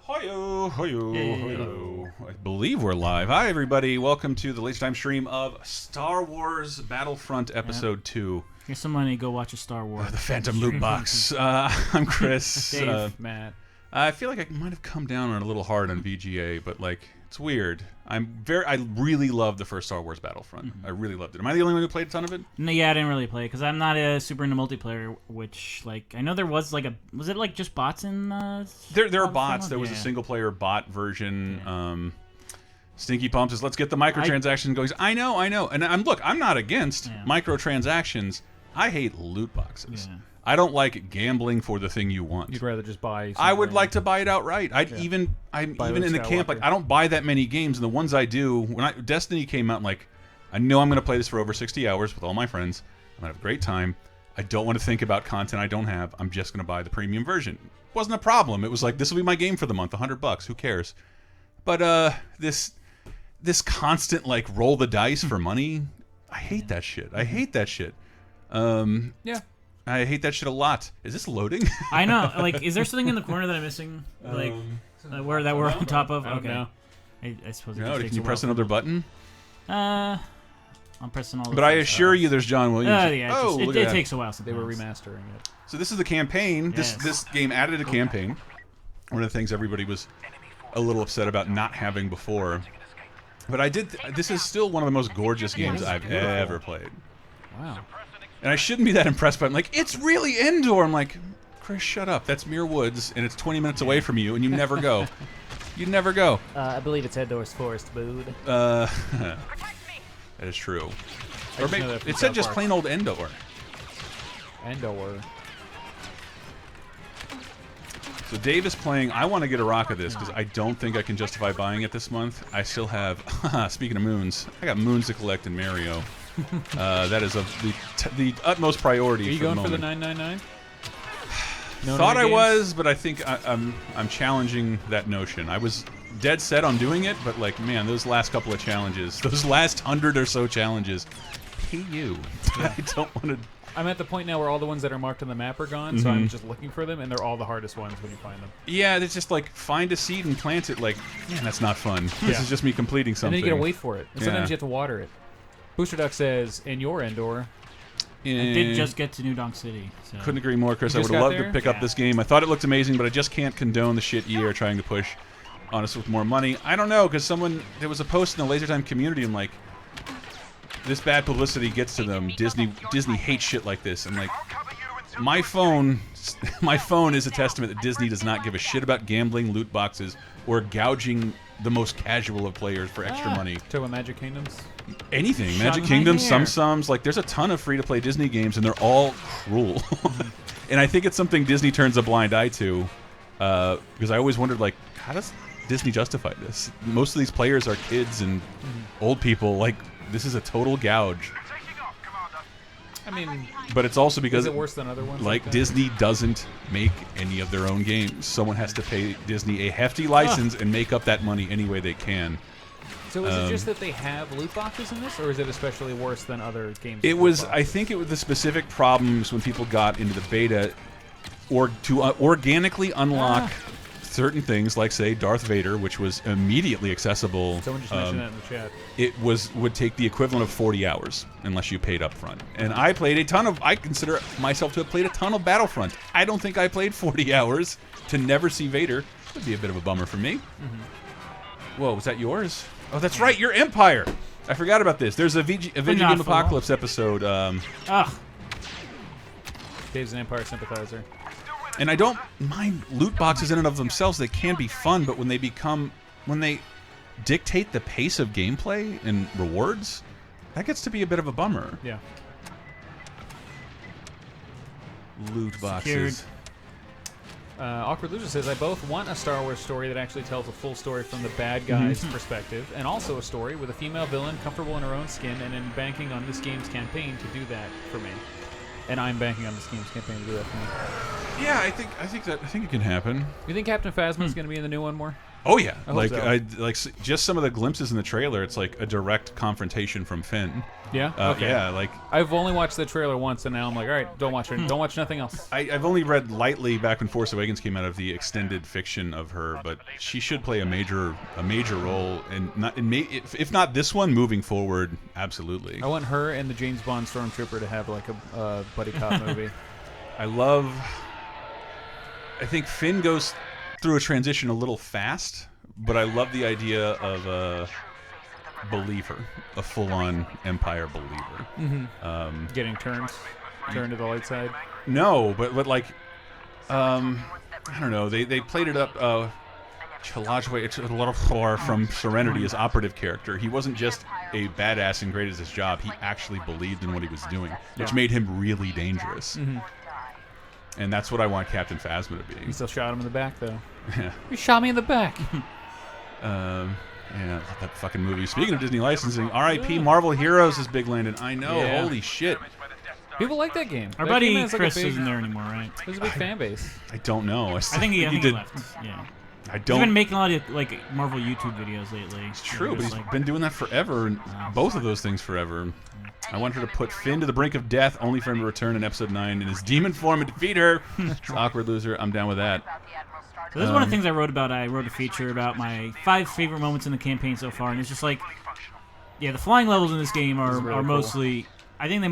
Hoyo, hoyo, hoyo. I believe we're live. Hi, everybody. Welcome to the Laser Time stream of Star Wars Battlefront Episode 2. Here's some money. Go watch a Star Wars. The Phantom Loot Box. I'm Chris. Dave. Matt. I feel like I might have come down on a little hard on VGA, but like it's weird. I really loved the first Star Wars Battlefront. I really loved it. Am I the only one who played a ton of it? No, yeah, I didn't really play because I'm not super into multiplayer. Which, like, I know there was like was it like just bots in? There are bots. There was a single player bot version. Yeah. Stinky Pump says, "Let's get the microtransactions going." I know, and I'm not against microtransactions. I hate loot boxes. Yeah. I don't like gambling for the thing you want. You'd rather just buy something. I would like to buy it outright. I'm even in the camp. Like, I don't buy that many games, and the ones I do, when Destiny came out, I'm like, I know I'm going to play this for over 60 hours with all my friends. I'm going to have a great time. I don't want to think about content I don't have. I'm just going to buy the premium version. It wasn't a problem. It was like, this will be my game for the month, $100. Who cares? But this constant like roll the dice for money, I hate that shit. I hate that shit. Yeah. I hate that shit a lot. Is this loading? I know. Like, is there something in the corner that I'm missing? Like, where that we're on top of? Okay. know. I suppose. No. Can you press another button? I'm pressing all. But I assure you, there's John Williams. Yeah. Look It at that. takes a while. They were sometimes. remastering it. So this is the campaign. Yes. This game added a campaign. One of the things everybody was a little upset about not having before. But this is still one of the most gorgeous games I've ever played. Wow. And I shouldn't be that impressed by it. I'm like, it's really indoor. I'm like, Chris, shut up. That's Muir Woods, and it's 20 minutes away from you, and you never go. You never go. I believe it's Endor's Forest Mood. That is true. Or maybe it said just plain old Endor. Endor. So Dave is playing. I want to get a rock of this because I don't think I can justify buying it this month. I still have. Speaking of moons, I got moons to collect in Mario. That is the utmost priority. Are you for going the for the moment. 999? Thought I was, but I think I'm challenging that notion. I was dead set on doing it, but like, man, those last couple of challenges, those last 100 or so challenges, PU. I don't want to. I'm at the point now where all the ones that are marked on the map are gone, so I'm just looking for them, and they're all the hardest ones when you find them. Yeah, it's just like find a seed and plant it. Like, man, that's not fun. This is just me completing something. And then you gotta wait for it. And sometimes you have to water it. Booster Duck says, in your Endor. I did just get to New Donk City. So. Couldn't agree more, Chris. You I just would have got loved to pick up this game. I thought it looked amazing, but I just can't condone the shit EA are trying to push on us with more money. I don't know, because there was a post in the Laser Time community, and like, this bad publicity gets to them. Disney hates shit like this, and like, my phone is a testament that Disney does not give a shit about gambling, loot boxes, or gouging the most casual of players for extra money. Talking about Magic Kingdoms? Anything. Magic Kingdom, Sums. Like, there's a ton of free-to-play Disney games, and they're all cruel. And I think it's something Disney turns a blind eye to, because I always wondered, like, how does Disney justify this? Most of these players are kids and old people. Like, this is a total gouge. I mean, but it's also because is it worse than other ones? Like Disney doesn't make any of their own games. Someone has to pay Disney a hefty license and make up that money any way they can. So is it just that they have loot boxes in this, or is it especially worse than other games? It was. I think it was the specific problems when people got into the beta, or to organically unlock certain things, like say Darth Vader, which was immediately accessible. Someone just mentioned that in the chat. It would take the equivalent of 40 hours unless you paid up front. And I played a ton of. I consider myself to have played a ton of Battlefront. I don't think I played 40 hours to never see Vader. Would be a bit of a bummer for me. Whoa, was that yours? Oh, that's right, your Empire. I forgot about this. There's a Video Game Apocalypse episode. Dave's an Empire sympathizer. And I don't mind loot boxes in and of themselves. They can be fun, but when they dictate the pace of gameplay and rewards, that gets to be a bit of a bummer. Yeah. Loot boxes. Awkward Loser says, I both want a Star Wars story that actually tells a full story from the bad guy's perspective, and also a story with a female villain comfortable in her own skin, and in banking on this game's campaign to do that for me. And I'm banking on this game's campaign to do that for me. Yeah, I think it can happen. You think Captain Phasma is going to be in the new one more? Oh yeah, I hope like so. just some of the glimpses in the trailer. It's like a direct confrontation from Finn. Yeah. Okay. Yeah, like I've only watched the trailer once, and now I'm like, all right, don't watch it. Don't watch nothing else. I've only read lightly back when Force Awakens came out of the extended fiction of her, but she should play a major role, and if not this one, moving forward, absolutely. I want her and the James Bond Stormtrooper to have like a buddy cop movie. I think Finn goes through a transition a little fast, but I love the idea of a believer, a full-on Empire believer. Getting turned to the light side. No, but like, I don't know. They played it up. Chalajwe from Serenity, his operative character. He wasn't just a badass and great at his job. He actually believed in what he was doing, which made him really dangerous. And that's what I want Captain Phasma to be. You still shot him in the back, though. Yeah. You shot me in the back. Yeah, that fucking movie. Speaking of Disney licensing, R.I.P. Marvel Heroes is big landed. I know. Yeah. Holy shit. People like that game. Our That buddy game has, like, Chris a big, isn't there anymore, right? There's a big fan base. I don't know. I think he did. left. Yeah. I He's don't. been making a lot of like Marvel YouTube videos lately. It's true, but he's been doing that forever. And both of those things forever. I want her to put Finn to the brink of death, only for him to return in Episode 9 in his demon form and defeat her. Awkward loser. I'm down with that. So this is one of the things I wrote about. I wrote a feature about my 5 favorite moments in the campaign so far, and it's just like, yeah, the flying levels in this game are really cool. mostly. I think I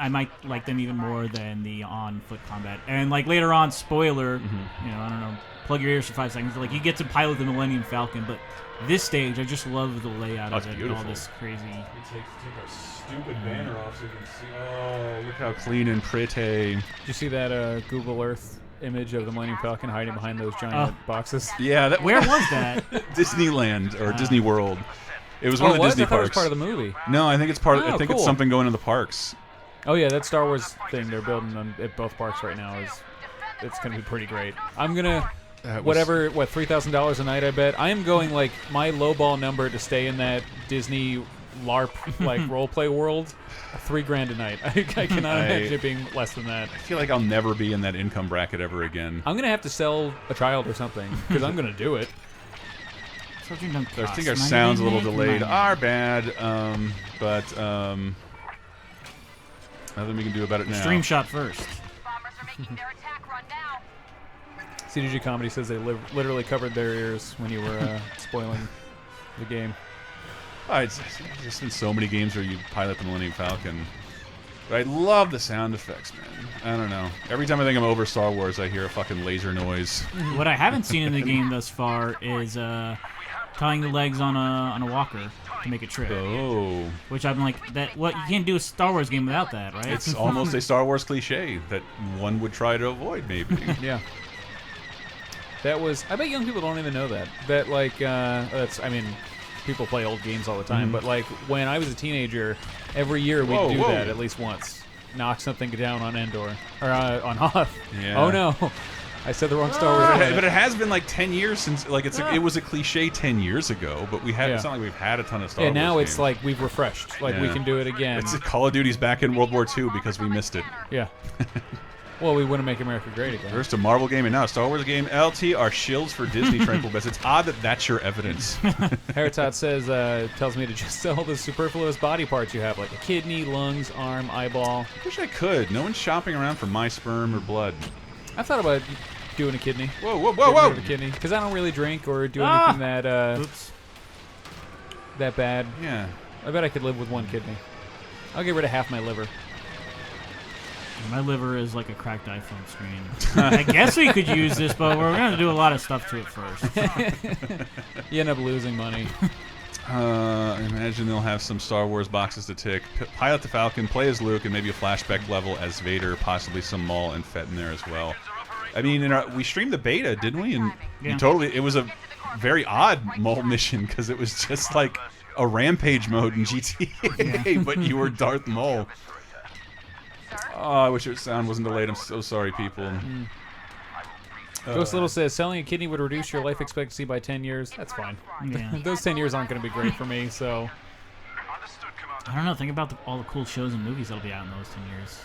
might like them even more than the on-foot combat. And like later on, spoiler, you know, I don't know, plug your ears for 5 seconds. Like you get to pilot the Millennium Falcon, but this stage, I just love the layout of it. Beautiful. All this crazy. Take our stupid banner off so you can see. Oh, look how clean and pretty. Did you see that Google Earth image of the Millennium Falcon hiding behind those giant boxes? Yeah, Where was that? Disneyland or Disney World. It was Oh, one of the Disney I thought it was parks. part of the movie. No, I think it's part. Oh, I think cool. it's something going in the parks. Oh yeah, that Star Wars thing they're building at both parks right now it's gonna be pretty great. I'm gonna $3,000 a night. I bet I am going like my lowball number to stay in that Disney LARP like role play world. $3,000 a night. I cannot imagine it being less than that. I feel like I'll never be in that income bracket ever again. I'm gonna have to sell a child or something because I'm gonna do it. So I think our sound's a little delayed. Our bad. Nothing we can do about it now. Stream shot first. CDG Comedy says they literally covered their ears when you were spoiling the game. There's just been so many games where you pilot the Millennium Falcon. But I love the sound effects, man. I don't know. Every time I think I'm over Star Wars, I hear a fucking laser noise. What I haven't seen in the game thus far is tying the legs on a walker to make a trip. Oh. Which I'm like, you can't do a Star Wars game without that, right? It's almost a Star Wars cliche that one would try to avoid, maybe. Yeah. That was. I bet young people don't even know that. That like people play old games all the time, but like when I was a teenager, every year we'd do that at least once. Knock something down on Endor or on Hoth. Yeah. Oh no, I said the wrong Star Wars. But it has been like 10 years since. Like it was a cliche 10 years ago, but we had. It's not like we've had a ton of Star Wars. And now it's games. like we've refreshed. Like we can do it again. It's Call of Duty's back in World War II because we missed it. Yeah. Well, we want to make America great again. First a Marvel game and now a Star Wars game. LT are shills for Disney tranquil bets. It's odd that that's your evidence. Heritot says, tells me to just sell the superfluous body parts you have, like a kidney, lungs, arm, eyeball. I wish I could. No one's shopping around for my sperm or blood. I thought about doing a kidney. Whoa! Getting rid of a kidney, because I don't really drink or do anything that that bad. Yeah. I bet I could live with one kidney. I'll get rid of half my liver. My liver is like a cracked iPhone screen. I guess we could use this, but we're going to do a lot of stuff to it first. You end up losing money. I imagine they'll have some Star Wars boxes to tick. Pilot the Falcon, play as Luke, and maybe a flashback level as Vader, possibly some Maul and Fett in there as well. I mean, we streamed the beta, didn't we? And it was a very odd Maul mission because it was just like a rampage mode in GTA, but you were Darth Maul. Oh, I wish your sound wasn't delayed. I'm so sorry, people. Ghost Little says, selling a kidney would reduce your life expectancy by 10 years. That's fine. Yeah. Those 10 years aren't going to be great for me, so... I don't know. Think about all the cool shows and movies that'll be out in those 10 years.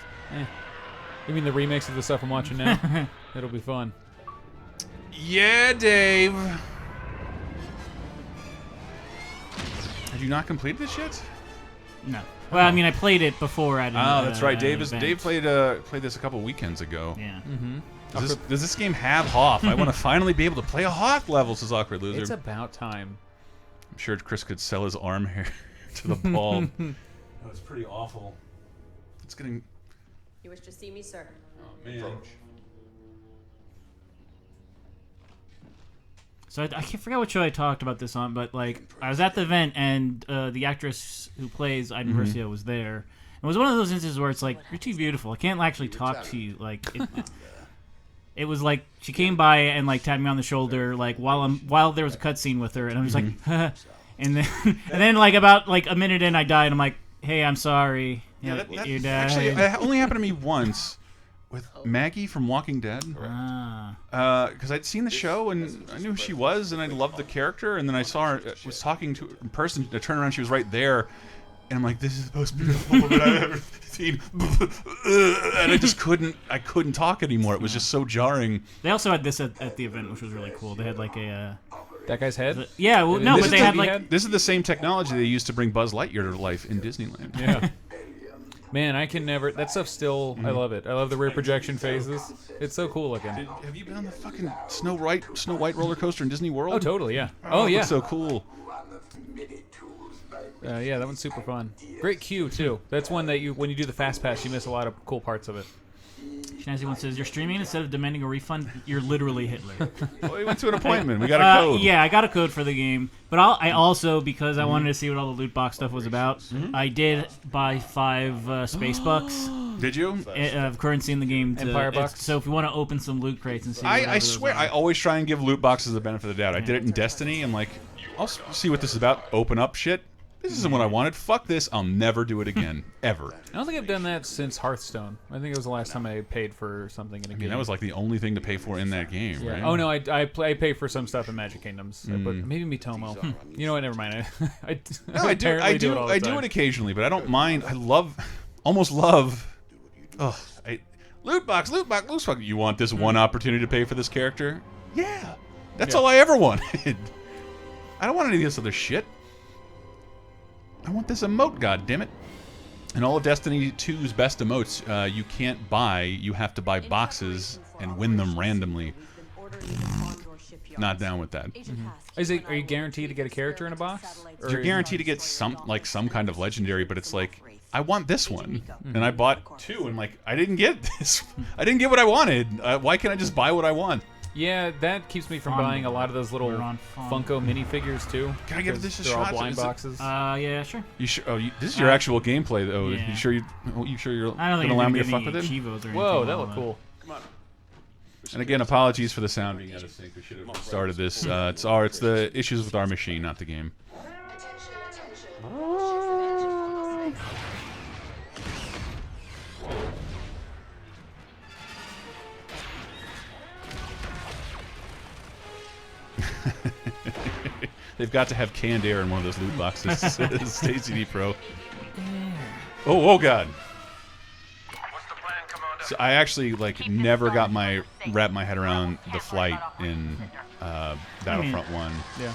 You mean the remakes of the stuff I'm watching now? It'll be fun. Yeah, Dave. Have you not completed this yet? No. Well, I mean, I played it before at that's right. Dave event. played this a couple weekends ago. Yeah. Does this game have Hoth? I want to finally be able to play a Hoth level, says Awkward Loser. It's about time. I'm sure Chris could sell his arm hair to the ball. Oh, it's pretty awful. It's getting... You wish to see me, sir? Oh, man. So I can't forget what show I talked about this on, but like I was at the event and the actress who plays Iden Versio was there. It was one of those instances where it's like, you're too beautiful. I can't actually talk to you. Like it was like she came by and like tapped me on the shoulder like while there was a cutscene with her, and I was like, and then like about like a minute in, I died. And I'm like, hey, I'm sorry. Yeah, that you died. actually it only happened to me once with Maggie from Walking Dead. Because I'd seen the show and I knew who she was and I loved the character, and then I saw her was talking to her in person. I turned around, she was right there, and I'm like, this is the most beautiful woman I've ever seen. And I just couldn't talk anymore. It was just so jarring. They also had this at the event, which was really cool. They had like a that guy's head. Yeah, well, no, but they had like this is the same technology they used to bring Buzz Lightyear to life in Disneyland. Yeah. Man, I can never. That stuff still. I love it. I love the rear projection phases. It's so cool looking. Have you been on the fucking Snow White roller coaster in Disney World? Oh, totally. Yeah. Oh, yeah. It's so cool. Yeah, that one's super fun. Great queue too. That's one that when you do the fast pass, you miss a lot of cool parts of it. Snazzy one says, you're streaming instead of demanding a refund. You're literally Hitler. Well, we went to an appointment. We got a code. Yeah, I got a code for the game. But I also, because I wanted to see what all the loot box stuff was about, I did buy 5 space bucks. Did you? Of currency in the game. Empire bucks. So if we want to open some loot crates and see what I swear, I always try and give loot boxes the benefit of the doubt. I did it in Destiny. I'm like, I'll see what this is about. Open up shit. This isn't what I wanted. Fuck this. I'll never do it again. Ever. I don't think I've done that since Hearthstone. I think it was the last time I paid for something in a game. That was like the only thing to pay for in that game, yeah. right? Oh no, I pay for some stuff in Magic Kingdoms, but maybe Mitomo. You know what? Never mind. I do it occasionally, but I don't mind. I almost love. Loot box. You want this one opportunity to pay for this character? Yeah, that's all I ever wanted. I don't want any of this other shit. I want this emote, goddammit. And all of Destiny 2's best emotes, you can't buy. You have to buy boxes and win them randomly. Not down with that. Are you guaranteed to get a character in a box? You're guaranteed to get some kind of legendary, but it's like, I want this one, and I bought 2, and like I didn't get this. I didn't get what I wanted. Why can't I just buy what I want? Yeah, that keeps me from buying a lot of those little Funko minifigures too. Can I give this a they're shot? All blind boxes. Yeah, sure. You sure? Oh, this is your actual gameplay, though. Yeah. You sure you're I don't think gonna allow me to fuck with it? Whoa, that looked cool. Come on. And again, apologies for the sound being out of sync. We should have started this. It's the issues with our machine, not the game. They've got to have canned air in one of those loot boxes. Stay CD Pro. Oh God! So I actually never got wrap my head around the flight in Battlefront 1. Yeah.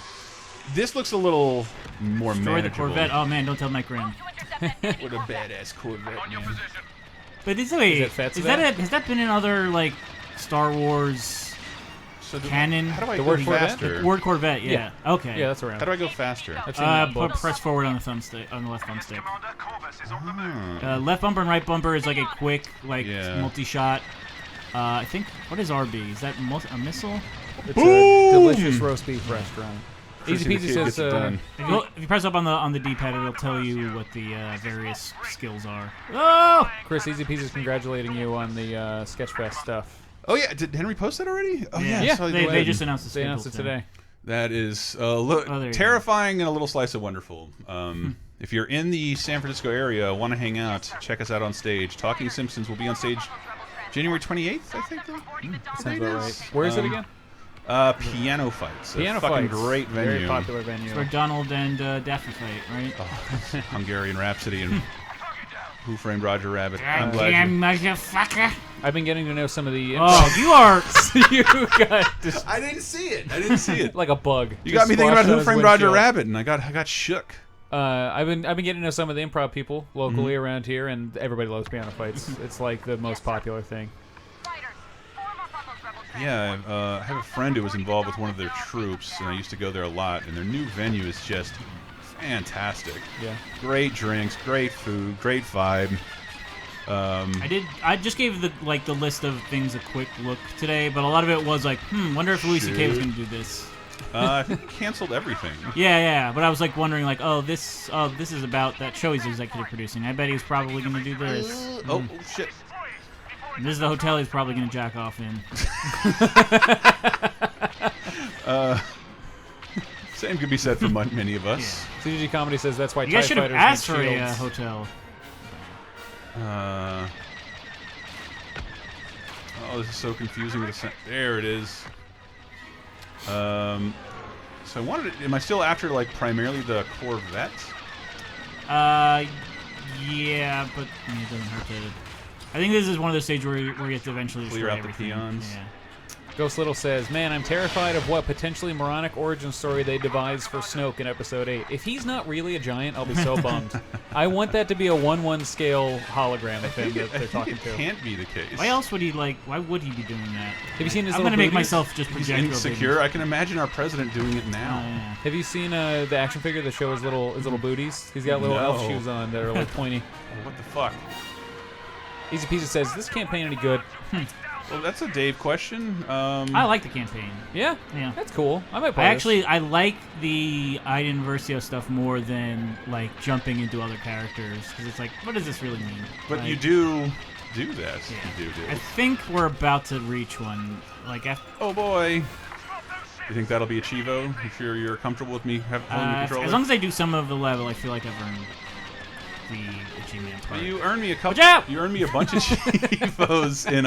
This looks a little more manageable. The Corvette. Oh man, don't tell Mike Graham. What a badass Corvette, man. But has that been in other Star Wars? So canon. How do I the go word faster? Corvette? Word Corvette, yeah. Okay. Yeah, that's around. How do I go faster? Press forward on the thumbstick, on the left thumbstick. Left bumper and right bumper is like a quick, multi-shot. I think. What is RB? Is that a missile? It's a delicious roast beef restaurant. Easy Peasy says. If you press up on the D-pad, it'll tell you what the various skills are. Oh! Chris, Easy Peasy's congratulating you on the Sketchfest stuff. Oh yeah, did Henry post that already? Oh yeah. They just announced the schedule. They announced it today. That is terrifying and a little slice of wonderful. If you're in the San Francisco area, want to hang out, check us out on stage. Talking Simpsons will be on stage January 28th, I think. Sounds about right. Where is it again? Piano Fights. Piano fucking Fights. Great venue. Very popular venue. It's where Donald and Daffy fight, right? Oh, Hungarian Rhapsody and Who Framed Roger Rabbit. I'm Goddamn glad motherfucker! I've been getting to know some of the. Oh, you are. You got. I didn't see it. I didn't see it. Like a bug. You got me thinking about Who Framed Roger Rabbit, and I got shook. I've been getting to know some of the improv people locally around here, and everybody loves piano fights. It's like the most popular thing. Yeah, I have a friend who was involved with one of their troops, and I used to go there a lot. And their new venue is just fantastic. Yeah, great drinks, great food, great vibe. I just gave the list of things a quick look today, but a lot of it was like, wonder if Louis C.K. was going to do this. I think he canceled everything. Yeah, but I was like wondering, like, this is about that show he's executive producing. I bet he's probably going to do this. Oh shit! This is the hotel he's probably going to jack off in. Same could be said for many of us. Yeah. CGG Comedy says that's why you guys TIE should have fighters asked need for a shields. hotel. Oh, this is so confusing. There it is. So I wanted to, am I still after like primarily the Corvette? Yeah, but I mean, it doesn't hurt to. I think this is one of those stages where you have to eventually Clear destroy out the everything. peons. Yeah. Ghost Little says, man, I'm terrified of what potentially moronic origin story they devise for Snoke in Episode 8. If he's not really a giant, I'll be so bummed. I want that to be a 1/1 scale hologram of him that they're talking to. It can't be the case. Why else would he why would he be doing that? Have you seen his I'm little gonna make booties? myself just He's project. insecure. I can imagine our president doing it now. Yeah. Have you seen the action figure that shows his little booties? He's got little elf No. shoes on that are like pointy. Oh, what the fuck? Easy Peasy says, this campaign any good? Well, that's a Dave question. I like the campaign. Yeah? Yeah. That's cool. I might play this. I like the Iden Versio stuff more than like jumping into other characters because it's like, what does this really mean? But like, you do that. Yeah. You do. I think we're about to reach one. Like, Oh boy. You think that'll be a Chivo? If you're comfortable with me holding the controller? as long as I do some of the level, I feel like I've earned the achievement part. You earned me a couple. Watch out! You earned me a bunch of Chivos in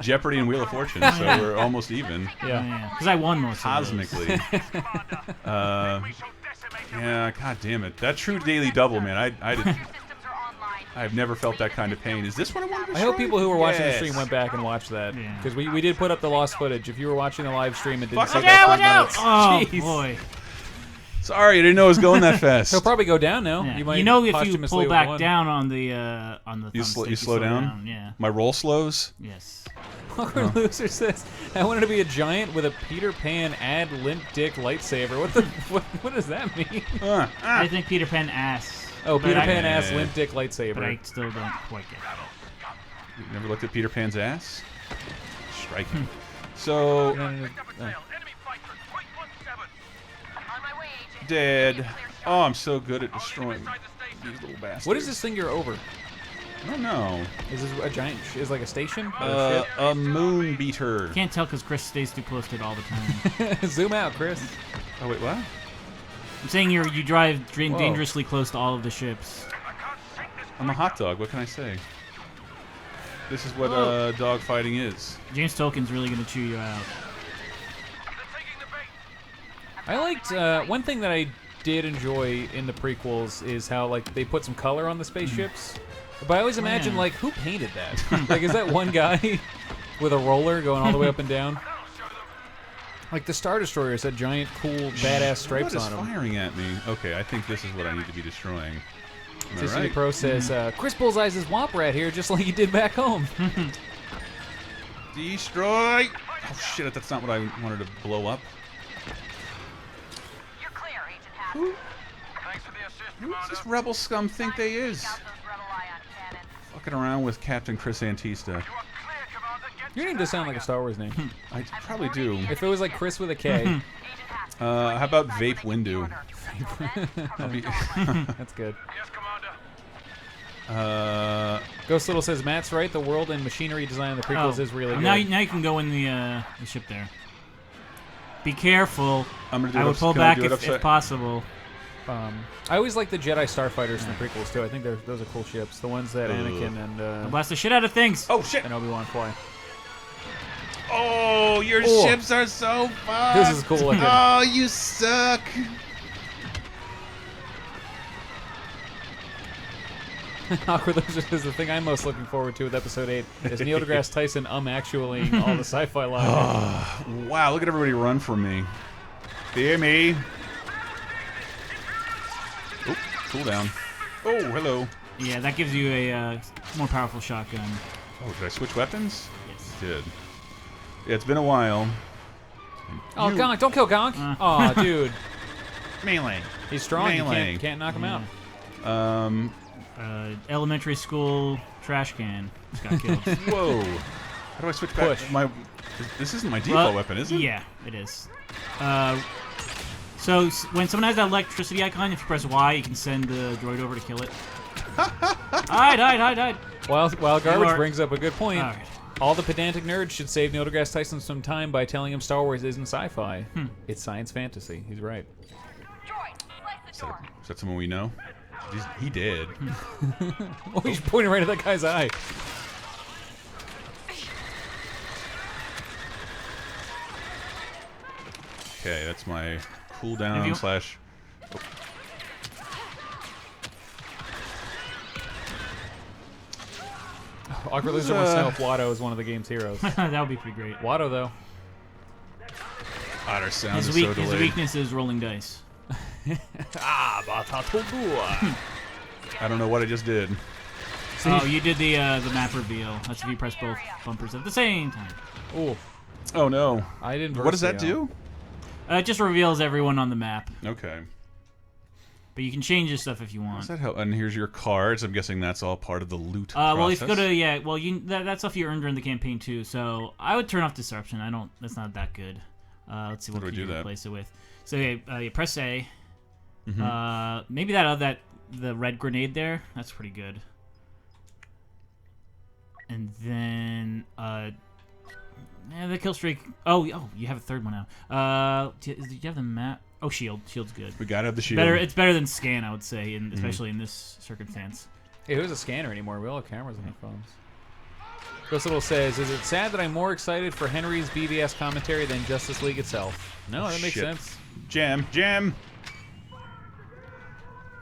Jeopardy and Wheel of Fortune, so we're almost even. Yeah. Because I won most Cosmically. of those. Yeah, god damn it. That true daily double, man. I've never felt that kind of pain. Is this what I wanted to I hope destroy? people who were watching the Yes. stream went back and watched that. Yeah. Because we did put up the lost footage. If you were watching the live stream, it didn't Fuck say it. that Watch for out! minutes. Oh, Jeez. boy. Sorry, I didn't know it was going that fast. He'll probably go down now. Yeah. You might if you posthumously pull have back won. down on the You thumbstick, slow down? Yeah. My roll slows? Yes. Awkward Loser says, I wanted to be a giant with a Peter Pan ad limp dick lightsaber. What does that mean? I think Peter Pan ass. Oh, But Peter I- Pan ass Yeah. limp dick But I lightsaber. still don't quite get it. You never looked at Peter Pan's ass? Striking. So, dead. Oh, I'm so good at destroying these little bastards. What is this thing you're over? I don't know. Is this a giant? Is like a station? Or A moon beater. Can't tell because Chris stays too close to it all the time. shit? Zoom out, Chris. Oh wait, what? I'm saying you drive Whoa. dangerously close to all of the ships. I'm a hot dog. What can I say? This is what dog fighting is. James Tolkien's really gonna chew you out. I liked one thing that I did enjoy in the prequels is how like they put some color on the spaceships. But I always imagine Yeah. like who painted that? Like is that one guy with a roller going all the way up and down? Like the Star Destroyers had giant cool badass stripes What is on them. firing at me? Okay, I think this is what I need to be destroying. Am I CCD right? Pro says, Chris Bullseye's his Womp Rat here just like he did back home. Destroy! Oh shit, that's not what I wanted to blow up. You're clear, Agent Haskell. Who does this rebel scum think they is? Out those rebel ion cannons. Fucking around with Captain Chris Antista. Your name does sound like a Star Wars name. I probably do. If it was like Chris with a K, Agent Haskell. How about Vape Windu? I'll be that's good. uh, Ghost Little says, Matt's right, the world and machinery design of the prequels is really good. Now you can go in the ship there. Be careful. I'm gonna do I it would ups- pull can I back do it if upside- possible. I always like the Jedi Starfighters in the prequels too. I think those are cool ships. The ones that Anakin and Blast the shit out of things. Oh shit! and Obi-Wan fly. Oh, your Oh. ships are so fun. This is cool looking. Oh, you suck. Awkward Loser says the thing I'm most looking forward to with Episode 8 is Neil deGrasse Tyson actually all the sci-fi logic. Wow, look at everybody run from me. Fear me. Oop. Cooldown. Oh, hello. Yeah, that gives you a more powerful shotgun. Oh, did I switch weapons? Yes. I did. Yeah, it's been a while. Oh, Gonk! Don't kill Gonk! Oh, dude. Melee. He's strong. Melee. You can't knock him out. Elementary school trash can just got killed. Whoa. How do I switch back? Push. This isn't my default weapon, is it? Yeah, it is. So when someone has that electricity icon, if you press Y, you can send the droid over to kill it. Hide. While Garbage are- brings up a good point, All right. all the pedantic nerds should save Neil deGrasse Tyson some time by telling him Star Wars isn't sci-fi. It's science fantasy. He's right. Droid, slice the door. Is that someone we know? He did. Oh, he's pointing right at that guy's eye. Okay, that's my cooldown slash. Awkward Loser wants to know if Watto is one of the game's heroes. That would be pretty great. Watto, though. Otter sound His, is weak, so his delayed. weakness is rolling dice. I don't know what I just did. Oh, you did the map reveal. That's if you press both bumpers at the same time. Ooh, Oh no. I didn't. What does that Versio. do? It just reveals everyone on the map. Okay. But you can change this stuff if you Does want. that help? And here's your cards. I'm guessing that's all part of the loot Well, if you go process. to that stuff you earned during the campaign too. So I would turn off disruption. That's not that good. Let's see what do I can do you that? replace it with. So you press A. Mm-hmm. Maybe the red grenade there. That's pretty good. And then the kill streak. Oh, you have a third one now. Do you have the map? Oh, shield. Shield's good. We gotta have the shield. Better. It's better than scan, I would say, especially in this circumstance. Hey, who's a scanner anymore? We all have cameras on our phones. Chris Little says, "Is it sad that I'm more excited for Henry's BBS commentary than Justice League itself?" No, that makes Shit. sense. Jam.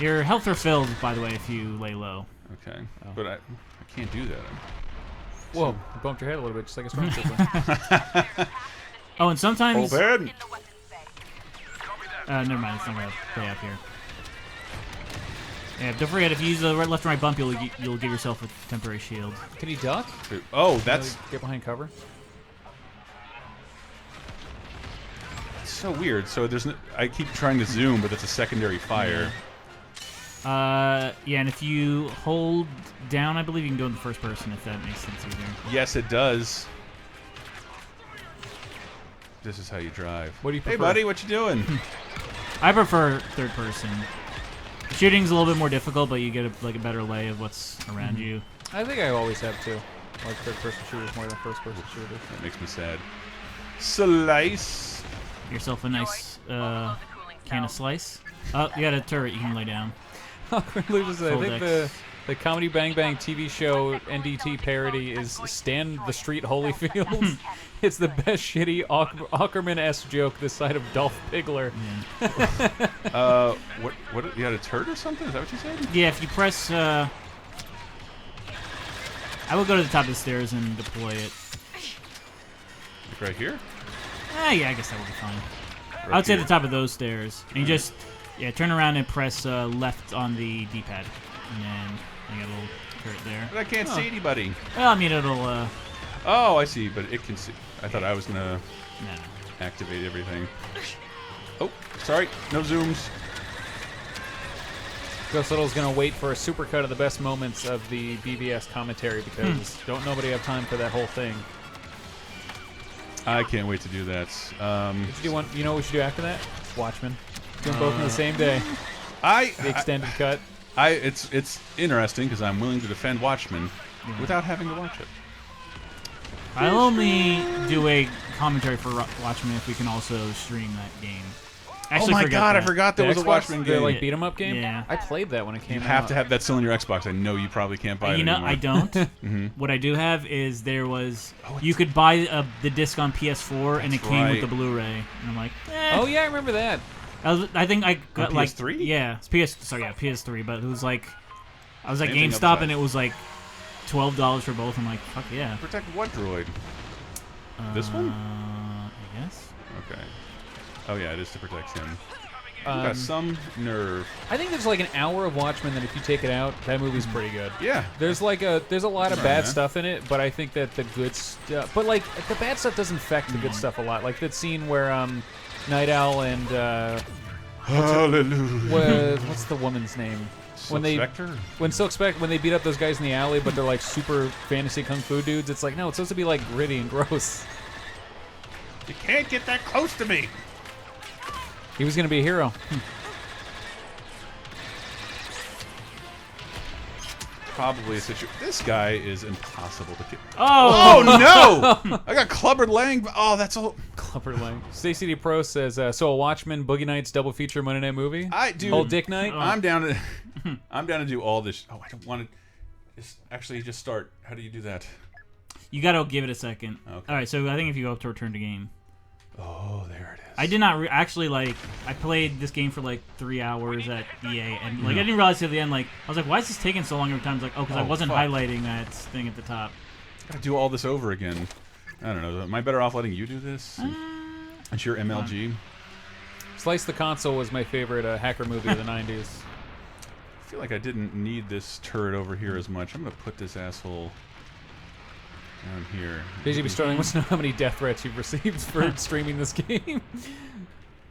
Your health refills, by the way, if you lay low. Okay. But I can't do that. Whoa, you bumped your head a little bit, just like a stormtrooper. Oh, and sometimes. Open. In the weapons bay. Never mind. It's not gonna play up here. Yeah, don't forget if you use the left and right bump, you'll give yourself a temporary shield. Can you duck? Oh, that's Get behind cover. so weird. So I keep trying to zoom, but it's a secondary fire. Yeah, and if you hold down, I believe you can go in the first person if that makes sense either. Yes, it does. This is how you drive. What do you Hey, prefer? buddy, what you doing? I prefer third person. Shooting's a little bit more difficult, but you get a better lay of what's around you. I think I always have too. Like third-person shooters more than first-person shooters. That makes me sad. Slice. Get yourself a nice Below the cooling can of cell. slice. Oh, you got a turret you can lay down. Awkward Loser says, I Full think decks. the Comedy Bang Bang TV show NDT parody is Stan the Street Holyfield. It's the best shitty Ackerman-esque joke this side of Dolph Ziggler. What? You had a turd or something? Is that what you said? Yeah, if you press. I would go to the top of the stairs and deploy it. Like right here? Yeah, I guess that would be fine. Or I would up say here? the top of those stairs. And you just, turn around and press left on the D-pad. And then you got a little turret there. But I can't see anybody. Well, I mean, it'll, Oh, I see, but it can see. I thought I was gonna no. activate everything. Oh, sorry, no zooms. Gus Little's going to wait for a supercut of the best moments of the BBS commentary because don't nobody have time for that whole thing. I can't wait to do that. We should do one. You know what we should do after that? Watchmen. Do them both on the same day. The extended cut. It's interesting because I'm willing to defend Watchmen without having to watch it. I'll only do a commentary for Watchmen if we can also stream that game. Oh my god, I forgot there was a Xbox, Watchmen the game. like beat 'em up game. Yeah. I played that when it came You out. have to have that still on your Xbox. I know you probably can't buy it You know, anymore. I don't. Mm-hmm. What I do have is there was you could buy the disc on PS4 and it That's came with right. the Blu-ray, and I'm like, Oh yeah, I remember that. I think I got like PS3? Yeah, it's PS3, but it was like I was at Same thing GameStop upside. and it was like $12 for both. I'm like, fuck yeah. Protect what droid? This one? I guess. Okay. Oh yeah, it is to protect him. You got some nerve. I think there's like an hour of Watchmen that if you take it out, that movie's pretty good. Yeah. There's a lot of Right, bad man. stuff in it, but I think that the good stuff, but like the bad stuff doesn't affect the good stuff a lot. Like that scene where Night Owl and Hallelujah. what's the woman's name? Silk Spectre? When Silk Spectre, when they beat up those guys in the alley, but they're like super fantasy kung fu dudes. It's like, no, it's supposed to be like gritty and gross. You can't get that close to me. He was gonna be a hero. Probably a situation. This guy is impossible to kill. Oh, No! I got Clubbered Lang. Oh, that's all. Clubber Lang. Stacey D Pro says, so a Watchmen, Boogie Nights double feature Monday Night movie? I do. Whole Dick Night? I'm down to. I'm down to do all this. Oh, I don't want to. Just start. How do you do that? you got to give it a second. Okay. All right, so I think if you go up to return to game. Oh, there it is. I did not actually like. I played this game for like 3 hours at EA, and like I didn't realize at the end. Like I was like, why is this taking so long every time? It's like, oh, because I wasn't fuck. highlighting that thing at the top. Gotta do all this over again. I don't know. Am I better off letting you do this? It's your MLG. Slice the Console was my favorite hacker movie of the 90s. I feel like I didn't need this turret over here as much. I'm gonna put this asshole down here. JGB Sterling wants to know how many death threats you've received for streaming this game.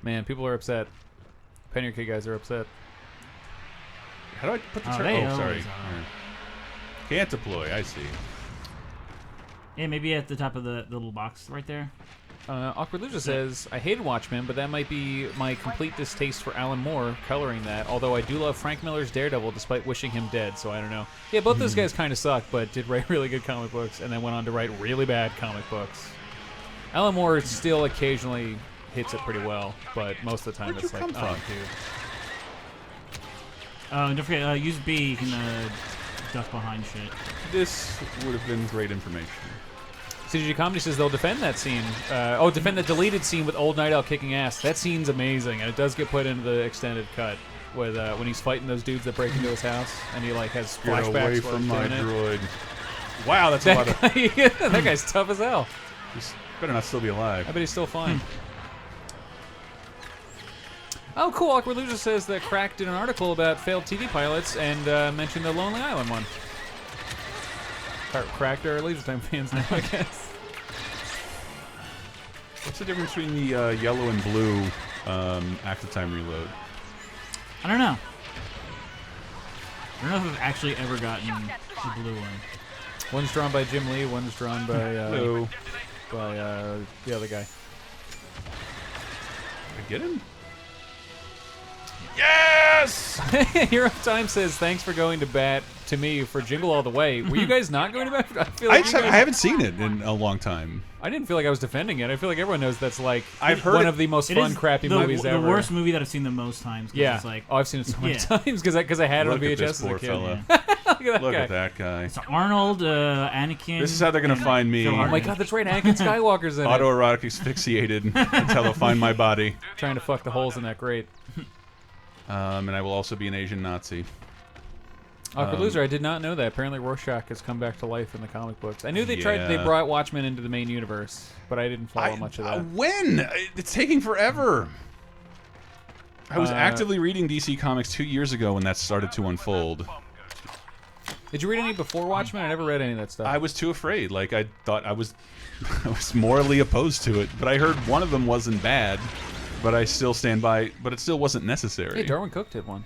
Man, people are upset. Penny Arcade guys are upset. How do I put the Oh, turret? they Oh, sorry. always are. Alright. Can't deploy. I see. Yeah, maybe at the top of the little box right there. Awkward Loser says, I hated Watchmen, but that might be my complete distaste for Alan Moore coloring that, although I do love Frank Miller's Daredevil despite wishing him dead, so I don't know. Yeah, both those guys kind of suck, but did write really good comic books and then went on to write really bad comic books. Alan Moore still occasionally hits it pretty well, but most of the time Where'd it's you like, come oh, from? dude. Don't forget, use B. You can duck behind shit. This would have been great information. CGG Comedy says they'll defend that scene. Defend the deleted scene with Old Night Owl kicking ass. That scene's amazing, and it does get put into the extended cut with when he's fighting those dudes that break into his house, and he like has Get flashbacks. away while from he's my doing it. droid. Wow, that's a lot of. That guy's tough as hell. He's better not still be alive. I bet he's still fine. Oh, cool. Awkward Loser says that Crack did an article about failed TV pilots and mentioned the Lonely Island one. Cracked are Laser Time fans now, I guess. What's the difference between the yellow and blue active time reload? I don't know. I don't know if I've actually ever gotten the blue one. One's drawn by Jim Lee, one's drawn by Blue. The other guy. I get him? Yes! Hero of Time says, thanks for going to bat to me for Jingle All the Way. Were you guys not going to bat? I feel like I haven't seen it in a long time. I didn't feel like I was defending it. I feel like everyone knows that's like I've heard one it- of the most It fun, is crappy movies the ever. worst movie that I've seen the most times. 'Cause Yeah. It's like, I've seen it so many Yeah. times because I had it on Look at VHS this as a poor kid. fella. Look at that Look guy. at that guy. it's Arnold, Anakin. This is how they're gonna and find me. Phil Oh my Hartman. god, that's right. Anakin Skywalker's in it. Autoerotic asphyxiated until they'll find my body. Trying to fuck the holes in that grate. And I will also be an Asian Nazi. Awkward Loser, I did not know that. Apparently Rorschach has come back to life in the comic books. I knew they Yeah. brought Watchmen into the main universe, but I didn't follow much of that. When? It's taking forever. I was actively reading DC Comics 2 years ago when that started to unfold. Did you read any before Watchmen? I never read any of that stuff. I was too afraid. Like, I thought I was morally opposed to it. But I heard one of them wasn't bad. But I still stand by. But it still wasn't necessary. Hey, Darwin Cook did one.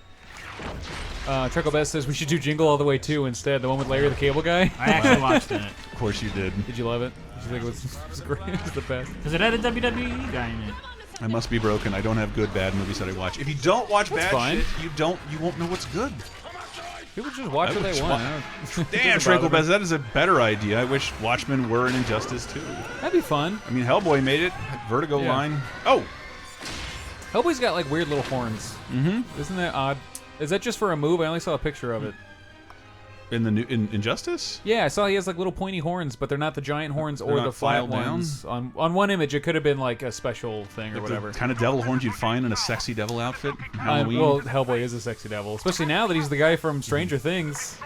Chuckle Best says we should do Jingle All the Way 2 instead. The one with Larry the Cable Guy. I actually watched it Of course you did. Did you love it? Did you think it was great? It was the best. because it had a WWE guy in it. I must be broken. I don't have good bad movies that I watch. If you don't watch bad fine. shit, you won't know what's good. People just watch what they want. Damn, Shrinkle Bez, that is a better idea. I wish Watchmen were an Injustice too. That'd be fun. I mean, Hellboy made it. Vertigo Yeah. line. Oh, Hellboy's got like weird little horns. Mm-hmm. Isn't that odd? Is that just for a move? I only saw a picture of it. in the new Injustice. Yeah, I saw he has like little pointy horns, but they're not the giant horns or not the flat filed down? ones. On one image, it could have been like a special thing or Like whatever. the kind of devil horns you'd find in a sexy devil outfit. in Halloween. Well, Hellboy is a sexy devil, especially now that he's the guy from Stranger Things.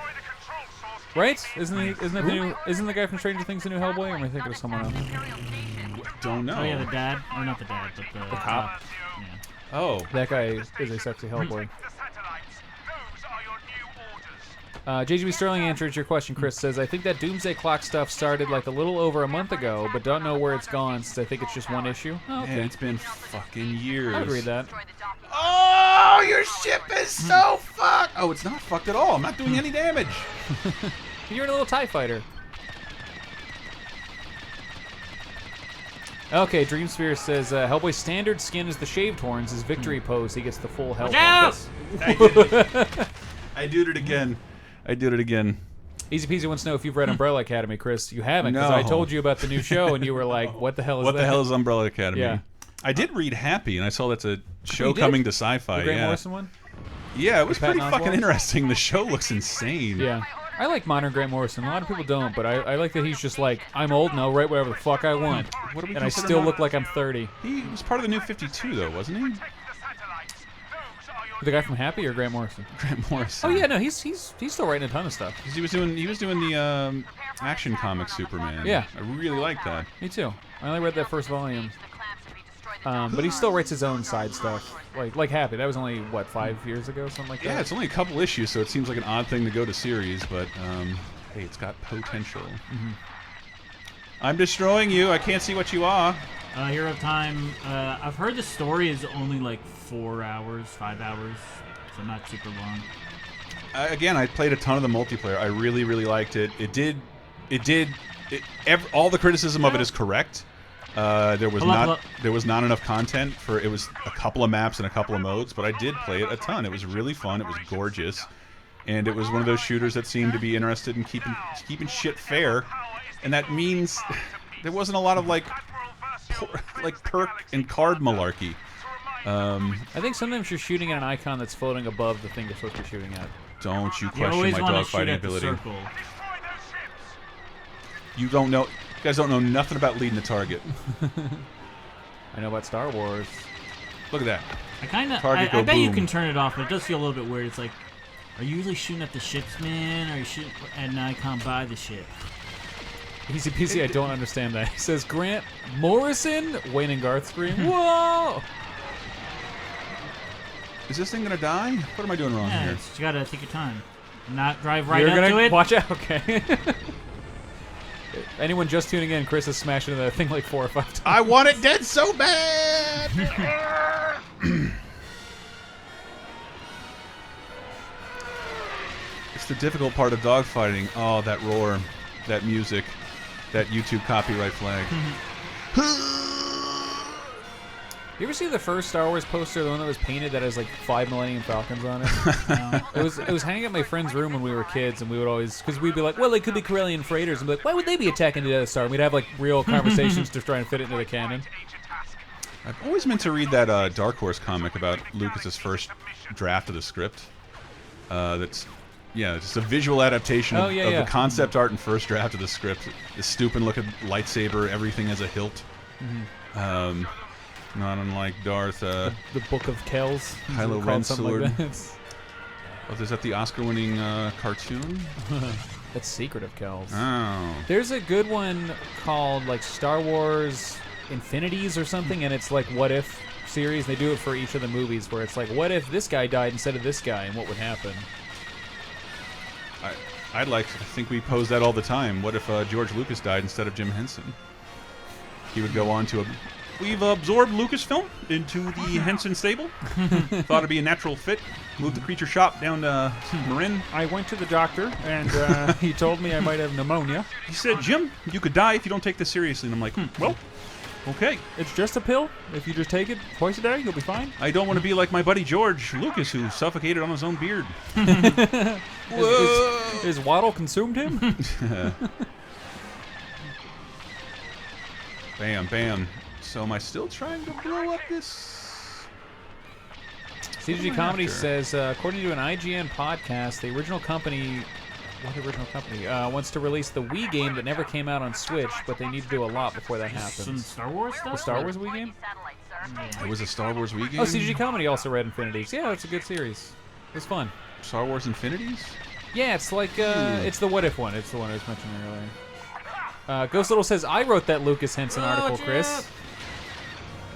Right? Isn't the guy from Stranger Things the new Hellboy? Or am I thinking of someone else? don't know. Oh yeah, the dad, or not the dad, but the cop? Yeah. Oh. That guy is a sexy Hellboy. JGB Sterling answers your question. Chris says, I think that Doomsday Clock stuff started like a little over a month ago, but don't know where it's gone since I think it's just one issue. Oh, okay. Man, it's been fucking years. I would read that. Oh, your ship is so fucked. Oh, it's not fucked at all. I'm not doing any damage. You're in a little TIE fighter. Okay, Dreamsphere says, Hellboy's standard skin is the shaved horns. His victory pose, he gets the full health. I did it again. I did it again. Easy Peasy wants to know if you've read Umbrella Academy, Chris. You haven't, because No. I told you about the new show, and you were like, what the hell is that? What the hell is Umbrella Academy? Yeah. I did read Happy, and I saw that's a show you did? coming to Sci-Fi. The Grant Yeah. Morrison one? Yeah, it was Patton pretty fucking Oswalt? interesting. The show looks insane. Yeah. I like modern Grant Morrison. A lot of people don't, but I like that he's just like, I'm old and I'll write whatever the fuck I want. What do we And I consider still mod- look like I'm 30. He was part of the New 52, though, wasn't he? The guy from Happy or Grant Morrison? Grant Morrison. Oh yeah, no, he's still writing a ton of stuff. He was doing the Action Comic Superman. Yeah. I really like that. Me too. I only read that first volume. But he still writes his own side stuff. Like Happy. That was only, what, 5 years ago? Something like that? Yeah, it's only a couple issues, so it seems like an odd thing to go to series, but hey, it's got potential. I'm destroying you. I can't see what you are. Hero of Time. I've heard the story is only like 4 hours, 5 hours, so not super long. Again, I played a ton of the multiplayer. I really, really liked it. All the criticism of it is correct. There was not enough content for it. Was a couple of maps and a couple of modes, but I did play it a ton. It was really fun. It was gorgeous, and it was one of those shooters that seemed to be interested in keeping shit fair, and that means there wasn't a lot of like perk and card malarkey. I think sometimes you're shooting at an icon that's floating above the thing you're supposed to be shooting at. Don't you You question always my want to shoot dogfighting at the ability? circle. You don't know. You guys don't know nothing about leading the target. I know about Star Wars. Look at that. I bet you can turn it off, but it does feel a little bit weird. It's like, are you usually shooting at the ships, man? Or are you shooting at an icon by the ship? Easy peasy, I don't understand that. He says, Grant Morrison? Wayne and Garth scream. Whoa! Is this thing gonna die? What am I doing wrong Yeah, here? you gotta take your time. Not drive right You're up gonna to it. watch out, okay? Anyone just tuning in, Chris is smashing into that thing like 4 or 5 times. I want it dead so bad! It's the difficult part of dogfighting. Oh, that roar, that music, that YouTube copyright flag. You ever see the first Star Wars poster, the one that was painted that has like 5 Millennium Falcons on it? No. It was hanging at my friend's room when we were kids, and we would always, because we'd be like, well, they could be Corellian freighters, and be like, why would they be attacking the Death Star? And we'd have like real conversations to try and fit it into the canon. I've always meant to read that Dark Horse comic about Lucas's first draft of the script. That's just a visual adaptation of the concept art and first draft of the script. The stupid-looking lightsaber, everything has a hilt. Not unlike Darth. The Book of Kells. Kylo Ren sword. Like that. Oh, is that the Oscar-winning cartoon? That's Secret of Kells. Oh. There's a good one called like Star Wars Infinities or something, and it's like What If series. They do it for each of the movies, where it's like, what if this guy died instead of this guy, and what would happen? I think we pose that all the time. What if George Lucas died instead of Jim Henson? He would go on to We've absorbed Lucasfilm into the Henson stable. Thought it'd be a natural fit. Moved the creature shop down to Marin. I went to the doctor, and he told me I might have pneumonia. He said, Jim, you could die if you don't take this seriously. And I'm like, well, okay. It's just a pill. If you just take it twice a day, you'll be fine. I don't want to be like my buddy George Lucas, who suffocated on his own beard. Is Waddle consumed him? Bam, bam. So am I still trying to blow up this? CG Comedy says, according to an IGN podcast, the original company... What original company? Wants to release the Wii game that never came out on Switch, but they need to do a lot before that happens. Some Star Wars stuff? The Star Wars Wii game? It was a Star Wars Wii game? Oh, CG Comedy also read Infinities. Yeah, it's a good series. It was fun. Star Wars Infinities? Yeah, it's like, it's the What If one. It's the one I was mentioning earlier. Ghost Little says, I wrote that Lucas Henson article, Chris.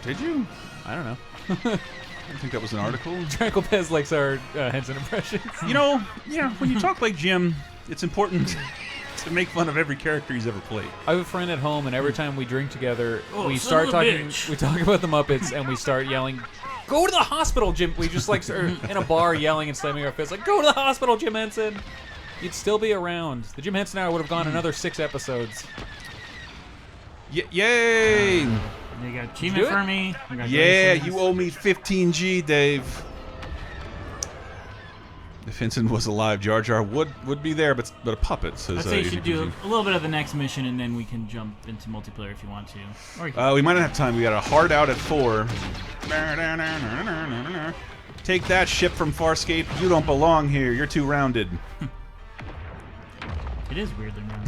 Did you? I don't know. I think that was an article. Tranquil Pez likes our Henson impressions. You know, yeah, when you talk like Jim, it's important to make fun of every character he's ever played. I have a friend at home, and every time we drink together, Oh, we son start of a talking. bitch. We talk about the Muppets, and we start yelling, "Go to the hospital, Jim!" We just like are in a bar yelling and slamming our fists, like, "Go to the hospital, Jim Henson!" You'd still be around. The Jim Henson Hour would have gone another 6 episodes. Yay! You got achievement do it? for me. Yeah, Congratulations. you owe me 15G, Dave. If Henson was alive, Jar Jar would be there, but a puppet. Says, I'd say you should do AGPG. a little bit of the next mission, and then we can jump into multiplayer if you want to. Or you can, We might not have time. We got a hard out at 4. Take that, ship from Farscape. You don't belong here. You're too rounded. it is weird now.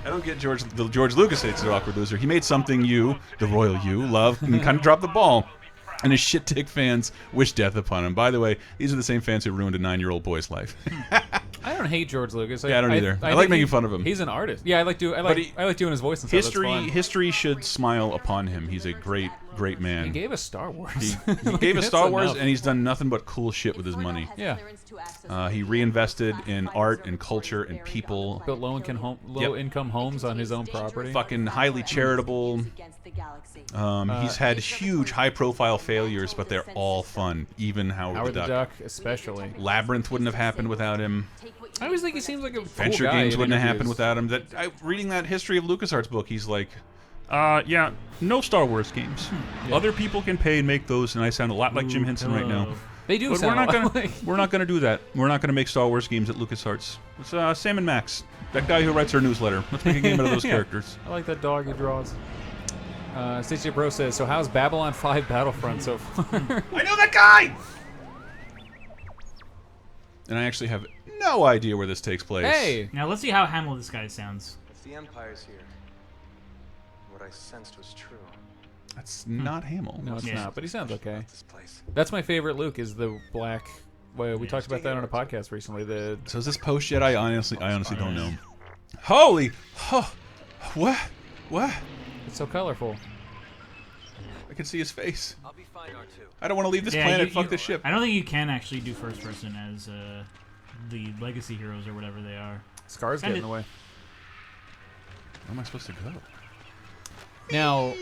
I don't get George Lucas hates the awkward loser. He made something you, the royal you, love, and kind of dropped the ball. And his shit tick fans wish death upon him. By the way, these are the same fans who ruined a 9-year-old boy's life. I don't hate George Lucas. Yeah, I don't either. I like think making fun of him. He's an artist. Yeah, I like doing his voice and stuff. That's fun. History should smile upon him. He's a great man. He gave us Star Wars. He Like, gave us that's Star Wars, enough. and he's done nothing but cool shit with his money. Yeah. He reinvested in art and culture and people. Built low-income homes on his own property. Fucking highly charitable. He's had huge, high-profile failures, but they're all fun. Even Howard the Duck. especially. Labyrinth wouldn't have happened without him. I always think he seems like a Venture cool guy Games in wouldn't have happened interviews. without him. Reading that History of LucasArts book, he's like, yeah, no Star Wars games. Other people can pay and make those, and I sound a lot like Jim Henson right now. They do But sound we're not gonna do that. We're not gonna make Star Wars games at LucasArts. It's Sam and Max, that guy who writes our newsletter. Let's make a game out of those Yeah. characters. I like that dog he draws. Stacey Bro says, so how's Babylon 5 Battlefront so far? I know that guy! And I actually have no idea where this takes place. Hey! Now let's see how Hamill this guy sounds. If the Empire's here, what I sensed was true. That's not Hamill. No, it's Yeah. not, but he sounds okay. This place. That's my favorite Luke, is the black... Well, we talked about that on a podcast recently. The So is this post Jedi? I honestly don't know. Holy, what? It's so colorful. I can see his face. I'll be fine, R2. I don't want to leave this Yeah, planet. you- Fuck you- this ship. I don't think you can actually do first person as the legacy heroes or whatever they are. Scars get in the way. Where am I supposed to go? Now,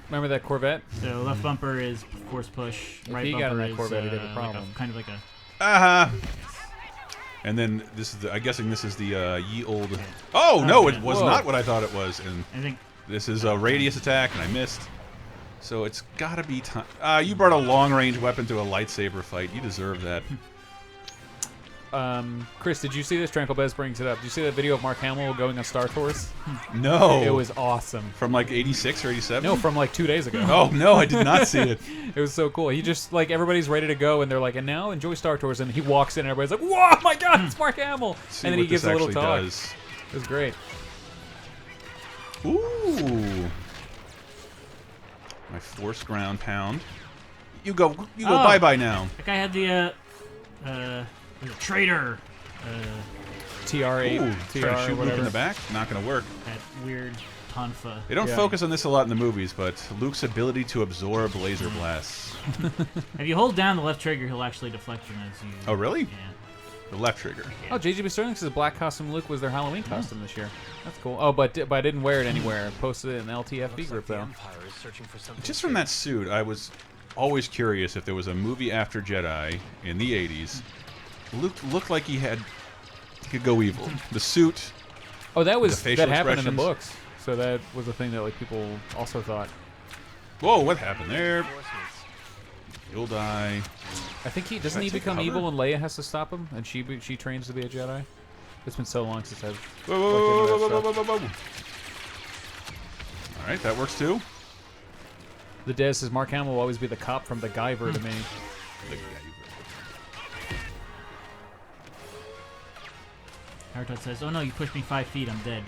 remember that Corvette? So left bumper is force push. If Right he bumper got in that is Corvette, he'd have a like problem. kind of like a. And then this is I'm guessing this is the ye old. Oh no, it was Whoa. not what I thought it was. And I think. this is a radius attack, and I missed. So it's gotta be time. You brought a long range weapon to a lightsaber fight. You deserve that. Chris, did you see this? Tranquil Bez brings it up. Did you see that video of Mark Hamill going on Star Tours? No. It was awesome. from like 86 or 87. No, from like 2 days ago. Oh no, I did not see it. It was so cool. He just, like, everybody's ready to go, and they're like, and now enjoy Star Tours. And he walks in, and everybody's like, whoa, my God, it's Mark Hamill. See And then what he gives this a little actually talk. does. It was great. Ooh. My force ground pound. You go Oh. bye-bye now. That guy had the traitor. TR8, Ooh, TR, trying to shoot Luke whatever. in the back. Not gonna work. That weird tonfa. They don't Yeah. focus on this a lot in the movies, but Luke's ability to absorb laser blasts. If you hold down the left trigger, he'll actually deflect them as you. Oh, really? Yeah. The left trigger. Oh, JGB Sterling says black costume Luke was their Halloween costume this year. That's cool. Oh, but I didn't wear it anywhere. I posted it in the LTFB group, The though. Empire is searching for something. Just from that suit, I was always curious if there was a movie after Jedi in the 80s. Luke looked like he could go evil. The suit. Oh, that was The facial that happened in the expressions. books. So that was a thing that like people also thought. Whoa, what happened there? You'll die. I think he doesn't Should I he take become cover? evil and Leia has to stop him, and she trains to be a Jedi. It's been so long since I've. Whoa, whoa, looked whoa, into whoa, that whoa, stuff. whoa, whoa, whoa. All right, that works too. The Dez says Mark Hamill will always be the cop from the Guyver to me. Harutot says, "Oh no, you pushed me 5 feet. I'm dead."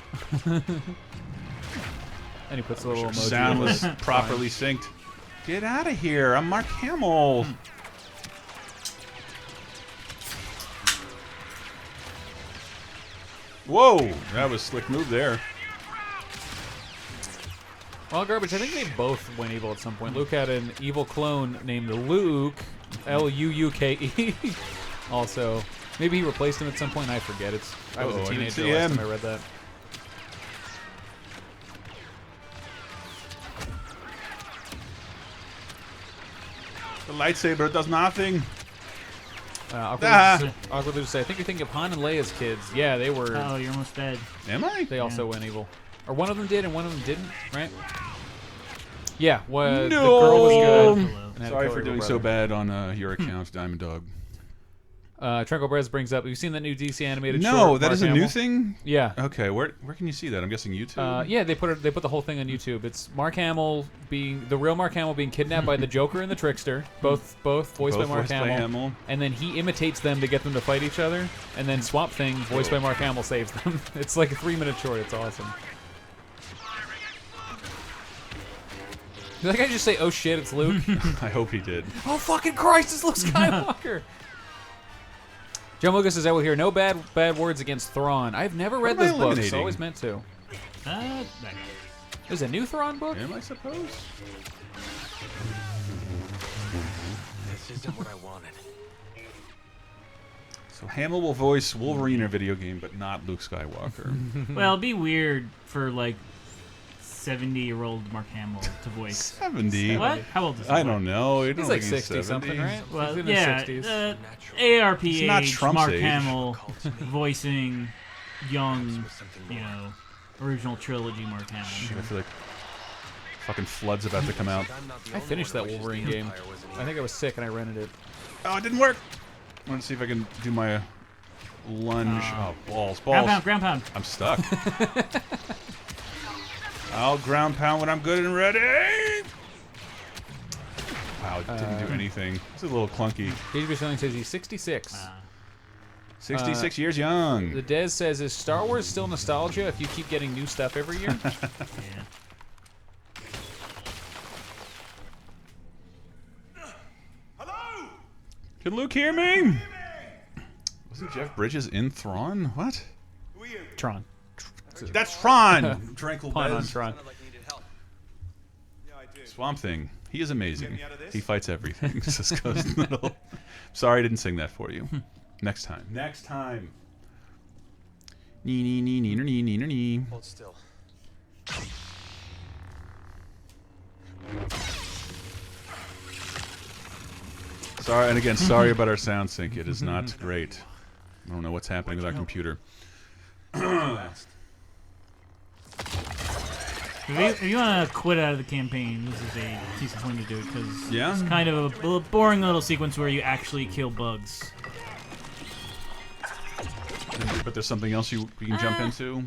And he puts a little emoji. Sound with was it. properly synced. Get out of here! I'm Mark Hamill. Whoa, that was a slick move there. Well, Garbage, I think they both went evil at some point. Luke had an evil clone named Luke, L-U-U-K-E. Also, maybe he replaced him at some point. I forget. I was a teenager last time I read that. The lightsaber does nothing. Awkward Loser say, I think you're thinking of Han and Leia's kids. Yeah, they were. Oh, you're almost dead. Am I? They also went evil. Or one of them did and one of them didn't, right? Yeah, no. The girl was good. and Sorry for doing so bad on your account, Diamond Dog. Trenko Brez brings up, have you seen that new DC animated short? No, that Mark is a Hamill? new thing? Yeah. Okay, where can you see that? I'm guessing YouTube? Yeah, they put the whole thing on YouTube. It's Mark Hamill the real Mark Hamill being kidnapped by the Joker and the Trickster, both voiced by Mark Hamill. And then he imitates them to get them to fight each other, and then Swamp Thing, voiced by Mark Hamill, saves them. It's like a 3-minute short. It's awesome. Did that guy just say, oh shit, it's Luke? I hope he did. Oh fucking Christ, it's Luke Skywalker! John Lucas says, I will hear no bad words against Thrawn. I've never read this book, so always meant to. There's a new Thrawn book? Am I supposed? This isn't what I wanted. So Hamill will voice Wolverine in a video game, but not Luke Skywalker. Well, it'd be weird for like 70-year-old Mark Hamill to voice. 70? What? How old is he? I don't know. He's like 60 something, right? Well, he's in yeah, his 60s. ARP He's not age, Trump's Mark age. Hamill voicing young, original trilogy Mark Hamill. Shit, I feel like fucking Flood's about to come out. I finished that Wolverine game. I think I was sick and I rented it. Oh, it didn't work. I want to see if I can do my lunge. Oh, balls. Ground pound. I'm stuck. I'll ground pound when I'm good and ready. Wow, it didn't do anything. It's a little clunky. HB Selling says he's 66. 66 years young. The Dez says, is Star Wars still nostalgia if you keep getting new stuff every year? Yeah. Hello? Can Luke hear me? Wasn't Jeff Bridges in Thrawn? What? Who are you? Tron. That's Tron! Tranquil Pun on Bez. Tron. Sounded like you needed help. Yeah, I do. Swamp Thing. He is amazing. me out of this? He fights everything. Just goes in the middle. Sorry I didn't sing that for you. Next time. Next time. Nee, nee, nee, nee, nee, nee, nee, nee. Hold still. Sorry, and again, sorry about our sound sync. It is not great. I don't know what's happening with our computer. If you want to quit out of the campaign, this is a decent time to do it because Yeah? it's kind of a boring little sequence where you actually kill bugs. But there's something else you can jump into?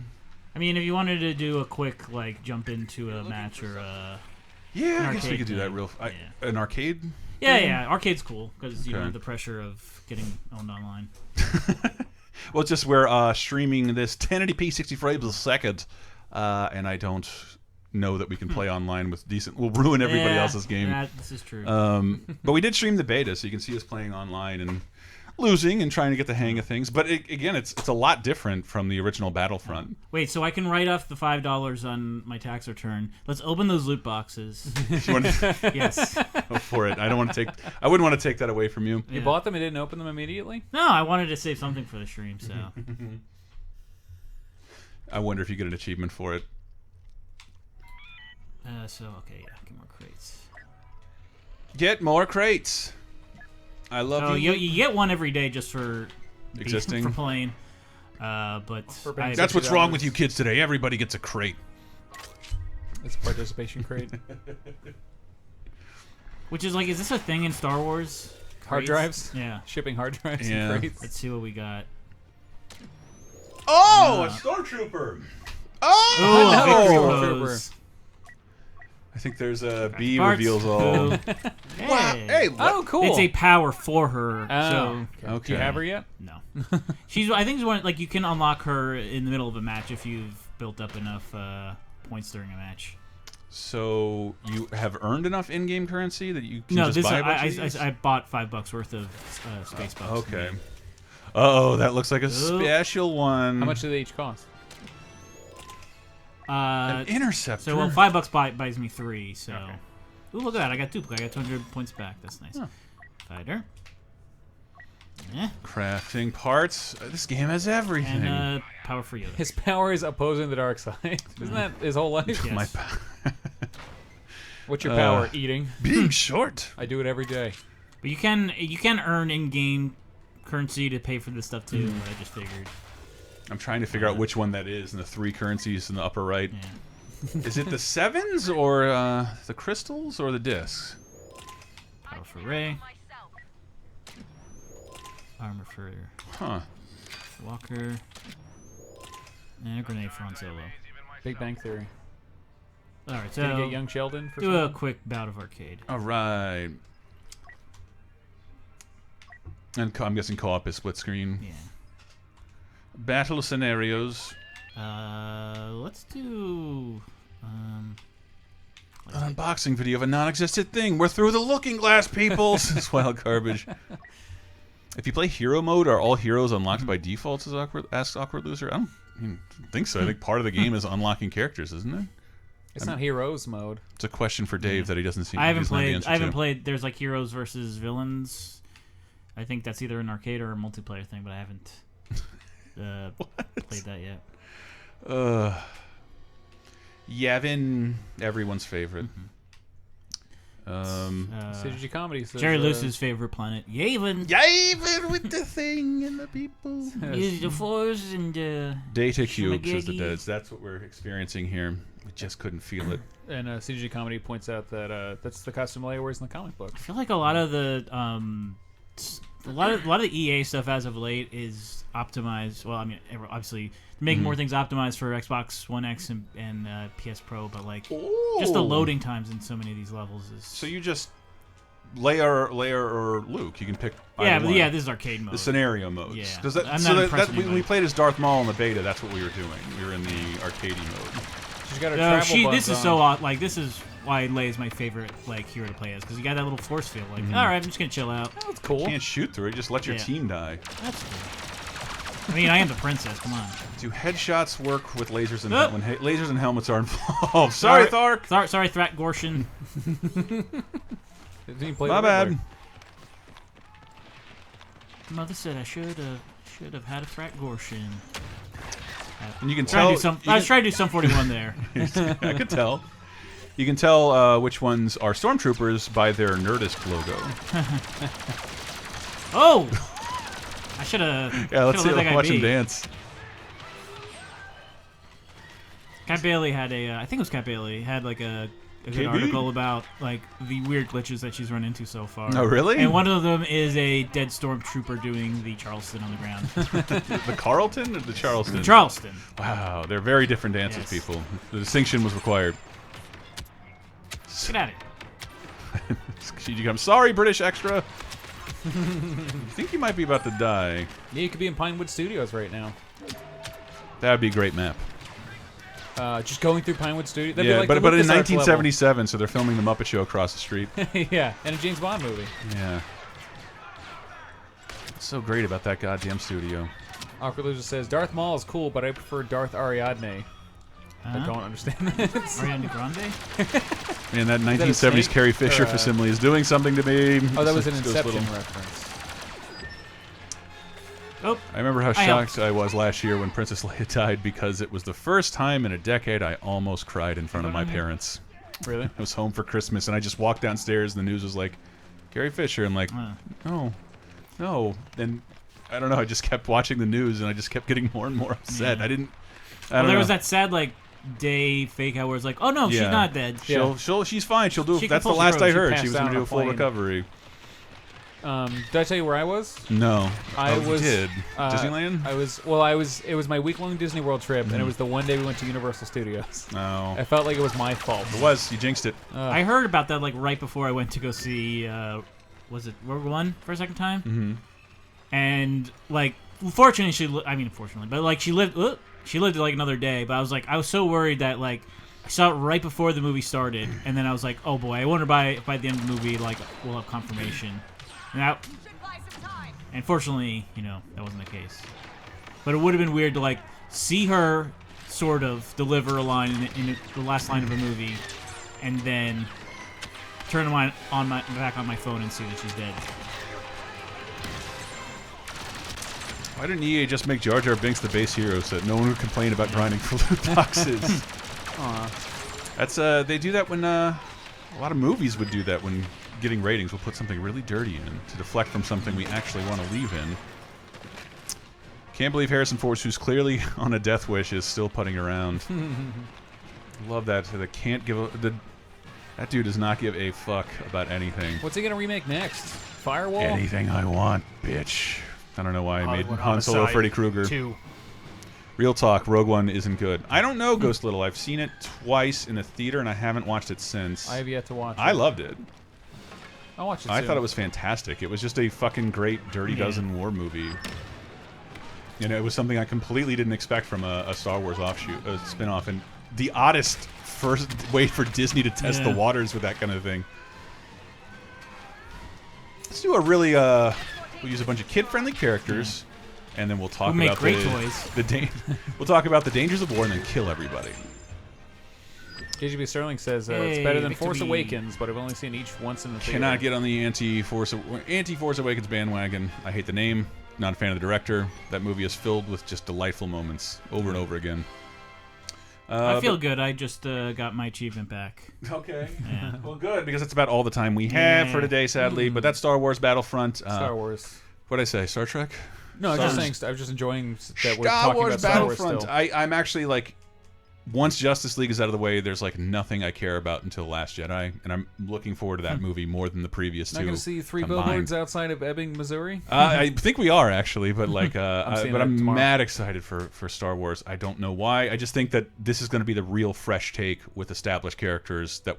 I mean, if you wanted to do a quick like jump into a match or a Yeah, I guess we arcade could do that thing. real... Yeah. An arcade? yeah, arcade's cool because you don't Okay. have the pressure of getting owned online. Well, it's just we're streaming this 1080p 60 frames a second, and I don't know that we can play online with decent... We'll ruin everybody Yeah, else's game. This is true. But we did stream the beta, so you can see us playing online and losing and trying to get the hang of things. But again, it's a lot different from the original Battlefront. Wait, so I can write off the $5 on my tax return. Let's open those loot boxes. You want to Yes. go for it? I don't want to take... I wouldn't want to take that away from you. You bought them and didn't open them immediately? No, I wanted to save something for the stream, so. I wonder if you get an achievement for it. Okay, yeah, get more crates. Get more crates. I love Oh, you. you get one every day just for Existing. for playing. But paying That's what's wrong with $60. you kids today. Everybody gets a crate. It's a participation crate. which is like, is this a thing in Star Wars? Hard Crates? drives? Yeah. Shipping hard drives Yeah. and crates. Let's see what we got. Oh, a stormtrooper. Oh, Ooh, a victory Stormtrooper. pose. I think there's a B Parts. reveals all. Ooh. Hey, Oh, cool. It's a power for her. Oh, So okay. Do you have her yet? no, I think she's one. Like you can unlock her in the middle of a match if you've built up enough points during a match. So you have earned enough in-game currency that you can No, just this buy a bunch of these? I bought $5 worth of space bucks. Okay. Oh, that looks like a special one. How much do they each cost? An interceptor. So well, $5 buys me 3. So, ooh, look at that! I got 2. I got 200 points back. That's nice. Huh. Fighter. Yeah. Crafting parts. This game has everything. And power for Yoda. His power is opposing the dark side. Isn't that his whole life? Yes. My power. What's your power? Eating. Being short. I do it every day. But you can earn in-game currency to pay for this stuff too. I just figured. I'm trying to figure out which one that is in the 3 currencies in the upper right. Yeah. Is it the 7s or the crystals or the discs? Power for Rey. Armor for Walker. And a grenade for Han Solo. Big Bang Theory. All right, so Did you get young Sheldon for do something? a quick bout of arcade. All right. And I'm guessing co-op is split screen. Yeah. Battle scenarios. Let's do. An unboxing video of a non-existent thing. We're through the looking glass, people. It's wild garbage. If you play hero mode, are all heroes unlocked by default? Asks Awkward Loser. I don't think so. I think part of the game is unlocking characters, isn't it? It's not heroes mode. It's a question for Dave that he doesn't seem. I haven't he's not the played. answer I haven't to. played. There's like heroes versus villains. I think that's either an arcade or a multiplayer thing, but I haven't played that yet. Yavin, everyone's favorite. CGG Comedy says... Jerry Lewis's favorite planet, Yavin. Yavin with the thing and the people. Use the force and Data cube says the Schmagegi. Deads. That's what we're experiencing here. We just couldn't feel it. And CGG Comedy points out that that's the costume Leia wears in the comic book. I feel like a lot of the a lot of the EA stuff as of late is optimized. Well, I mean, obviously they're making more things optimized for Xbox One X and PS Pro, but like just the loading times in so many of these levels is. So you just Leia or Luke. You can pick. Yeah, either but yeah, one. this is arcade mode. The scenario modes. Yeah. Because I'm not impressed with when we anybody. played as Darth Maul in the beta, that's what we were doing. We were in the arcadey mode. She's got her No, travel buds this is on. so odd. Like this is why Leia's my favorite like hero to play as because you got that little force field. Like, all right, I'm just gonna chill out. That's cool. You can't shoot through it. Just let your Yeah. team die. That's cool. I mean, I am the princess. Come on. Do headshots work with lasers and Oh. when lasers and helmets are involved? Sorry, Thark. Sorry, Thrak Gorshin. Didn't you play My the bad. Riddler? Mother said I should have had a Thrak Gorshin. And you can I tell. was trying to do some 41 there. I could tell. You can tell which ones are stormtroopers by their Nerdist logo. Oh! I should have. Yeah, let's see. Let that guy Watch him be. dance. Cat Bailey had I think it was Cat Bailey had like a good KB? article about like the weird glitches that she's run into so far. Oh, really? And one of them is a dead stormtrooper doing the Charleston on the ground. The Carlton or the Charleston? Charleston. Wow, they're very different dances, Yes. people. The distinction was required. Get at it. I'm sorry, British extra. I think you might be about to die. Yeah, you could be in Pinewood Studios right now. That would be a great map. Just going through Pinewood Studios. That'd Yeah, be like but the in LucasArts 1977, so they're filming the Muppet Show across the street. level. Yeah, and a James Bond movie. Yeah. What's so great about that goddamn studio? Awkward Loser says Darth Maul is cool, but I prefer Darth Ariadne. I don't understand that. Ariana Grande. Man, that that a 1970s snake? Carrie Fisher Or, facsimile is doing something to me. Oh, that was an Just those Inception little- reference. Oh, I remember how helped. shocked I was last year when Princess Leia died because it was the first time in a decade I almost cried in front of my parents. Really? I was home for Christmas and I just walked downstairs and the news was like, Carrie Fisher. I'm like, no. And I don't know. I just kept watching the news and I just kept getting more and more upset. Yeah. I don't Well, there know. was that sad like day fake out where it's like, oh no, she's Yeah. not dead. She's fine. She'll do. She can That's the pull last through. I She heard. passed She was out going to on do a a full plane. recovery. Did I tell you where I was? No. I you was did. Disneyland? It was my week-long Disney World trip, and it was the one day we went to Universal Studios. No. I felt like it was my fault. It was. You jinxed it. I heard about that like right before I went to go see was it Rogue One for a second time? Mm-hmm. And like fortunately but like she lived like another day, but I was so worried that like I saw it right before the movie started, and then I was like, oh boy, I wonder by the end of the movie like we'll have confirmation. And fortunately, that wasn't the case. But it would have been weird to like see her sort of deliver a line in the last line of a movie, and then turn back on my phone and see that she's dead. Why didn't EA just make Jar Jar Binks the base hero so that no one would complain about grinding for loot boxes? That's they do that when a lot of movies would do that when getting ratings. We'll put something really dirty in to deflect from something we actually want to leave in. Can't believe Harrison Ford, who's clearly on a death wish, is still putting around. Love that. That can't give a, that dude does not give a fuck about anything. What's he gonna remake next? Firewall? Anything I want, bitch. I don't know why I made Han Solo Freddy Krueger. 2. Real talk, Rogue One isn't good. I don't know Ghost Little. I've seen it twice in the theater and I haven't watched it since. I have yet to watch it. I loved it. I'll watch it soon. I thought it was fantastic. It was just a fucking great Dirty Dozen war movie. You know, it was something I completely didn't expect from a Star Wars offshoot, a spin-off, and the oddest first way for Disney to test the waters with that kind of thing. Let's do a really, we'll use a bunch of kid-friendly characters, and then we'll talk about we'll talk about the dangers of war and then kill everybody. KGB Sterling says it's better than Force Awakens, but I've only seen each once in the theater. Cannot get on the anti-Force Awakens bandwagon. I hate the name. Not a fan of the director. That movie is filled with just delightful moments over and over again. I feel good. I just got my achievement back. Okay. Yeah. Well, good, because that's about all the time we have for today, sadly. But that's Star Wars Battlefront. Star Wars. What did I say? Star Trek? No, I was just saying. I was just enjoying that we're Star talking Wars about Star Wars Battlefront. still. I'm actually like, once Justice League is out of the way, there's like nothing I care about until Last Jedi, and I'm looking forward to that movie more than the previous two. Not going to see 3 combined. billboards outside of Ebbing, Missouri. I think we are actually, but like, I'm tomorrow. mad excited for Star Wars. I don't know why. I just think that this is going to be the real fresh take with established characters that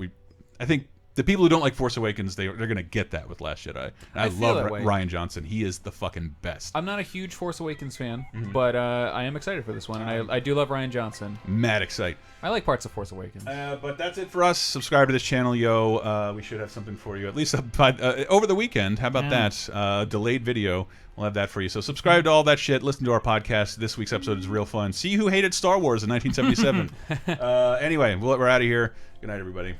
I think the people who don't like Force Awakens, they're going to get that with Last Jedi. And I love Rian Johnson. He is the fucking best. I'm not a huge Force Awakens fan, but I am excited for this one, and I do love Rian Johnson. Mad excited. I like parts of Force Awakens. But that's it for us. Subscribe to this channel, yo. We should have something for you, at least over the weekend. How about that? Delayed video. We'll have that for you. So subscribe to all that shit. Listen to our podcast. This week's episode is real fun. See who hated Star Wars in 1977. Anyway, we're out of here. Good night, everybody.